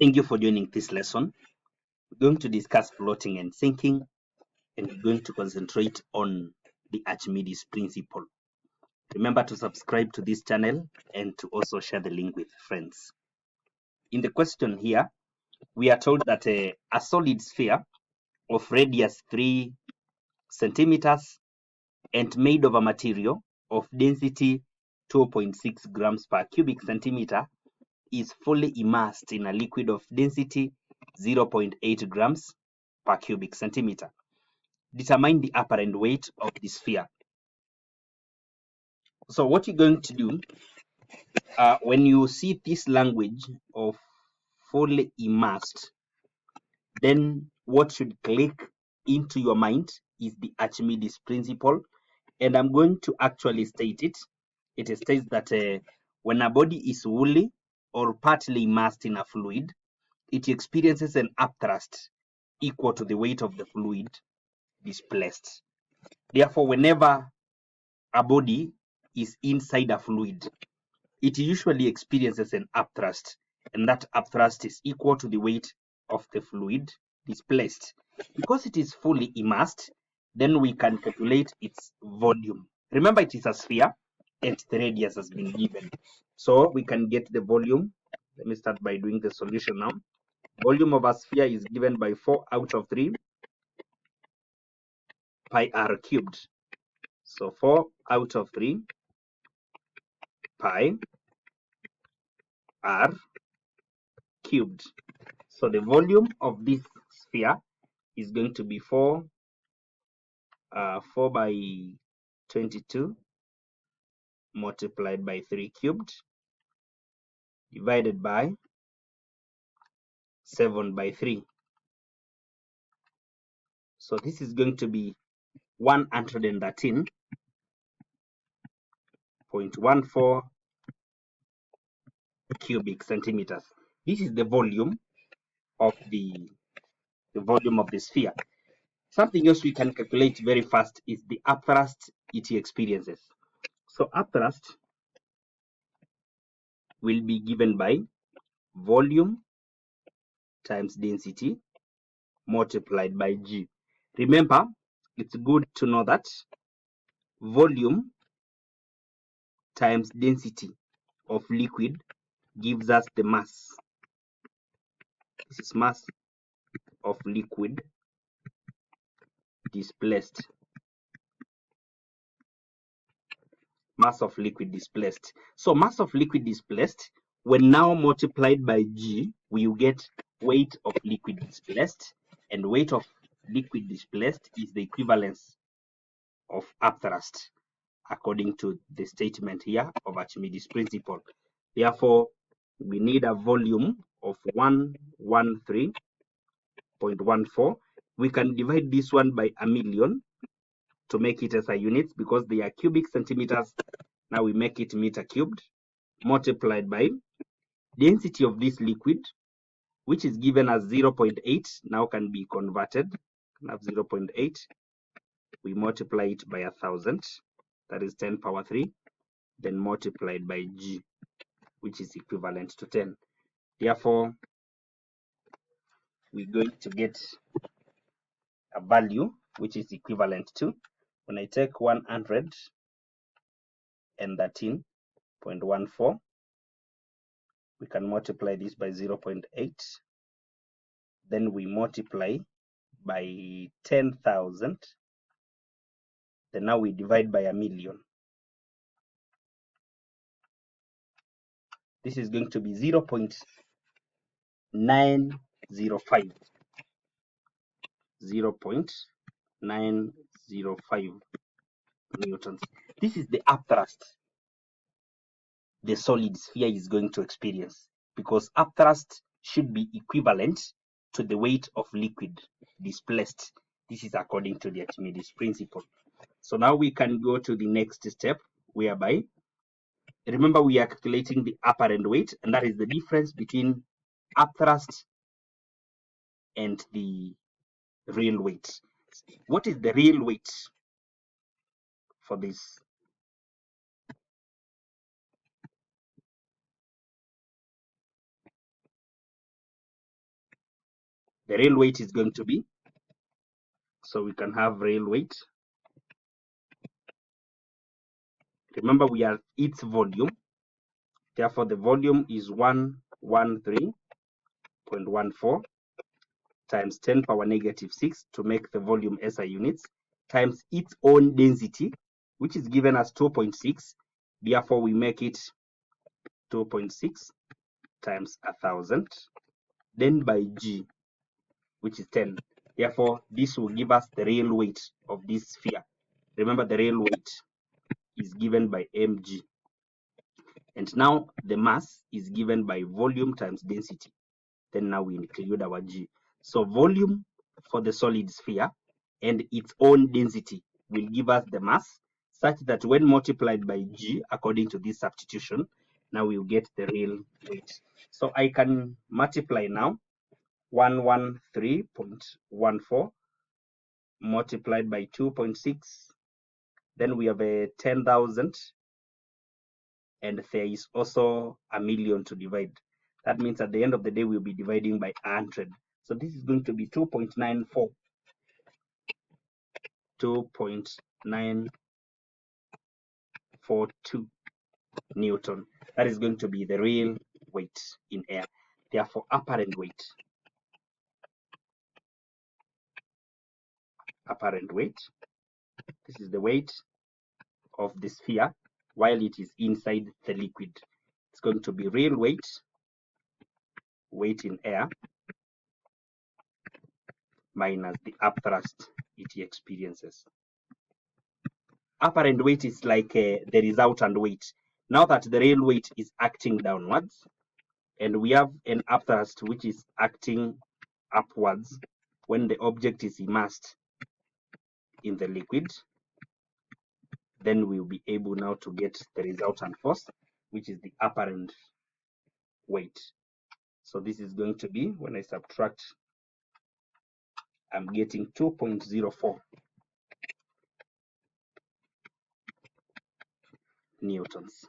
Thank you for joining this lesson. We're going to discuss floating and sinking, and we're going to concentrate on the Archimedes principle. Remember to subscribe to this channel and to also share the link with friends. In the question here, we are told that a solid sphere of radius 3 centimeters and made of a material of density 2.6 grams per cubic centimeter is fully immersed in a liquid of density 0.8 grams per cubic centimeter. Determine the apparent weight of the sphere. So what you're going to do, when you see this language of fully immersed, then what should click into your mind is the Archimedes principle. And I'm going to actually state it. It states that when a body is wholly or partly immersed in a fluid, it experiences an upthrust equal to the weight of the fluid displaced. Therefore, whenever a body is inside a fluid, it usually experiences an upthrust, and that upthrust is equal to the weight of the fluid displaced. Because it is fully immersed, then we can calculate its volume. Remember, it is a sphere, and the radius has been given. So we can get the volume. Let me start by doing the solution now. Volume of a sphere is given by 4 out of 3 pi r cubed. So 4 out of 3 pi r cubed. So the volume of this sphere is going to be 4 by 22 multiplied by 3 cubed divided by 7 by 3. So this is going to be 113.14 cubic centimeters. This is the volume of the sphere. Something else we can calculate very fast is the upthrust it experiences. So upthrust will be given by volume times density multiplied by G. Remember, it's good to know that volume times density of liquid gives us the mass. This is mass of liquid displaced. Mass of liquid displaced. So mass of liquid displaced, when now multiplied by G, we will get weight of liquid displaced, and weight of liquid displaced is the equivalence of upthrust according to the statement here of Archimedes principle. Therefore, we need a volume of 113.14. We can divide this one by a million to make it as a unit because they are cubic centimeters. Now we make it meter cubed multiplied by density of this liquid, which is given as 0.8, now can be converted. Can have 0.8. We multiply it by 1,000, that is 10 power 3, then multiplied by G, which is equivalent to 10. Therefore, we're going to get a value which is equivalent to, when I take 113.14, we can multiply this by 0.8, then we multiply by 10,000, then now we divide by a million. This is going to be 0.905. 0.905 newtons. This is the upthrust the solid sphere is going to experience, because upthrust should be equivalent to the weight of liquid displaced. This is according to the Archimedes principle. So now we can go to the next step, whereby, remember, we are calculating the apparent weight, and that is the difference between upthrust and the real weight. What is the real weight for this? the real weight is going to be, so we can have real weight. Remember, we are its volume. Therefore, the volume is 113.14 times 10 power negative 6 to make the volume SI units, times its own density, which is given as 2.6. Therefore, we make it 2.6 times 1,000, then by G, which is 10. Therefore, this will give us the real weight of this sphere. Remember, the real weight is given by mg. And now the mass is given by volume times density. Then now we include our g. So volume for the solid sphere and its own density will give us the mass, such that when multiplied by g, according to this substitution, now we'll get the real weight. So I can multiply now 113.14 multiplied by 2.6. Then we have a 10,000, and there is also a million to divide. That means at the end of the day, we'll be dividing by 100. So this is going to be 2.94. 2.942 Newton. That is going to be the real weight in air. Therefore, apparent weight. Apparent weight. This is the weight of the sphere while it is inside the liquid. It's going to be real weight, weight in air, minus the upthrust it experiences. Apparent weight is like the resultant weight. Now that the real weight is acting downwards, and we have an upthrust which is acting upwards when the object is immersed in the liquid, then we'll be able now to get the resultant force, which is the apparent weight. So this is going to be, when I subtract, I'm getting 2.04 newtons.